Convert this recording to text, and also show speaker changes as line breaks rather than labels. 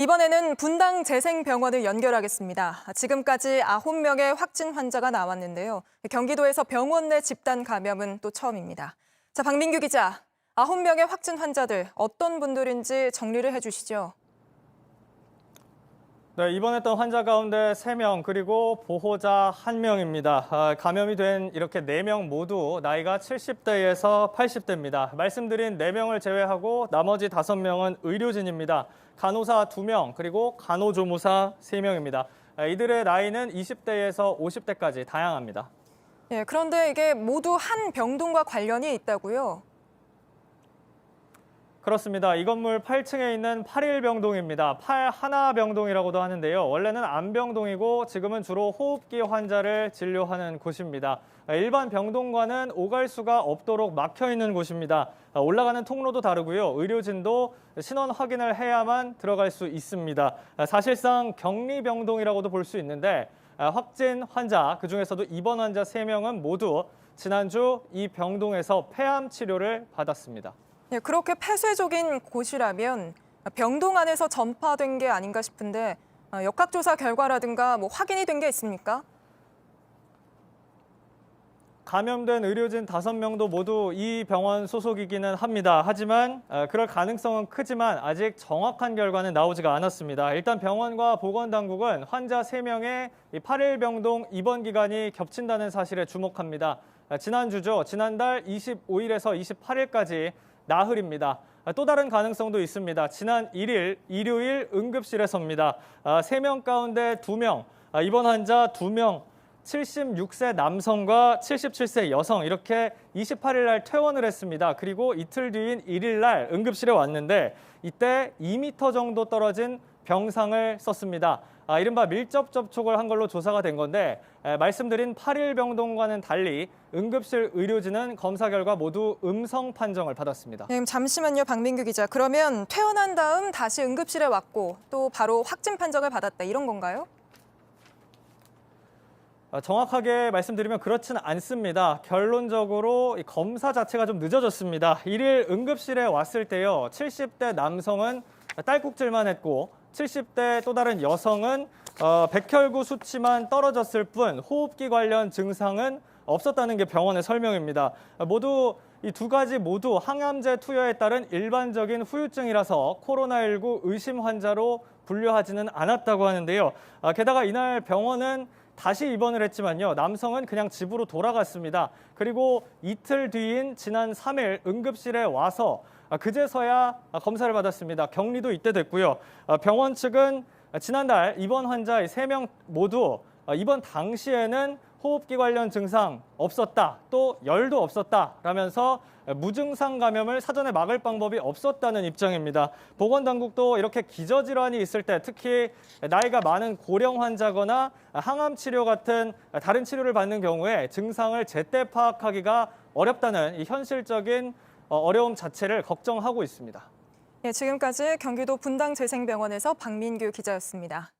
이번에는 분당 재생병원을 연결하겠습니다. 지금까지 9명의 확진 환자가 나왔는데요. 경기도에서 병원 내 집단 감염은 또 처음입니다. 자, 박민규 기자, 9명의 확진 환자들 어떤 분들인지 정리를 해주시죠.
네, 입원했던 환자 가운데 3명 그리고 보호자 1명입니다. 감염이 된 이렇게 4명 모두 나이가 70대에서 80대입니다. 말씀드린 4명을 제외하고 나머지 5명은 의료진입니다. 간호사 2명 그리고 간호조무사 3명입니다. 이들의 나이는 20대에서 50대까지 다양합니다.
예, 그런데 이게 모두 한 병동과 관련이 있다고요?
그렇습니다. 이 건물 8층에 있는 8일병동입니다. 81병동이라고도 하는데요. 원래는 안병동이고 지금은 주로 호흡기 환자를 진료하는 곳입니다. 일반 병동과는 오갈 수가 없도록 막혀 있는 곳입니다. 올라가는 통로도 다르고요. 의료진도 신원 확인을 해야만 들어갈 수 있습니다. 사실상 격리병동이라고도 볼 수 있는데 확진 환자, 그중에서도 입원 환자 3명은 모두 지난주 이 병동에서 폐암 치료를 받았습니다.
예, 그렇게 폐쇄적인 곳이라면 병동 안에서 전파된 게 아닌가 싶은데 역학조사 결과라든가 확인이 된 게 있습니까?
감염된 의료진 5명도 모두 이 병원 소속이기는 합니다. 하지만 그럴 가능성은 크지만 아직 정확한 결과는 나오지가 않았습니다. 일단 병원과 보건당국은 환자 3명의 8일병동 입원 기간이 겹친다는 사실에 주목합니다. 지난주죠. 지난달 25일에서 28일까지 나흘입니다. 또 다른 가능성도 있습니다. 지난 1일 일요일 응급실에서입니다. 3명 가운데 2명, 입원 환자 2명, 76세 남성과 77세 여성 이렇게 28일 날 퇴원을 했습니다. 그리고 이틀 뒤인 1일 날 응급실에 왔는데 이때 2m 정도 떨어진 병상을 썼습니다. 이른바 밀접 접촉을 한 걸로 조사가 된 건데 말씀드린 8일병동과는 달리 응급실 의료진은 검사 결과 모두 음성 판정을 받았습니다.
네, 잠시만요, 박민규 기자. 그러면 퇴원한 다음 다시 응급실에 왔고 또 바로 확진 판정을 받았다 이런 건가요?
정확하게 말씀드리면 그렇지는 않습니다. 결론적으로 검사 자체가 좀 늦어졌습니다. 1일 응급실에 왔을 때요. 70대 남성은 딸꾹질만 했고 70대 또 다른 여성은 백혈구 수치만 떨어졌을 뿐 호흡기 관련 증상은 없었다는 게 병원의 설명입니다. 모두 이 두 가지 모두 항암제 투여에 따른 일반적인 후유증이라서 코로나19 의심 환자로 분류하지는 않았다고 하는데요. 게다가 이날 병원은 다시 입원을 했지만요. 남성은 그냥 집으로 돌아갔습니다. 그리고 이틀 뒤인 지난 3일 응급실에 와서 그제서야 검사를 받았습니다. 격리도 이때 됐고요. 병원 측은 지난달 입원 환자 3명 모두 입원 당시에는 호흡기 관련 증상 없었다, 또 열도 없었다라면서 무증상 감염을 사전에 막을 방법이 없었다는 입장입니다. 보건당국도 이렇게 기저질환이 있을 때 특히 나이가 많은 고령 환자거나 항암 치료 같은 다른 치료를 받는 경우에 증상을 제때 파악하기가 어렵다는 이 현실적인 어려움 자체를 걱정하고 있습니다.
예, 지금까지 경기도 분당 재생병원에서 박민규 기자였습니다.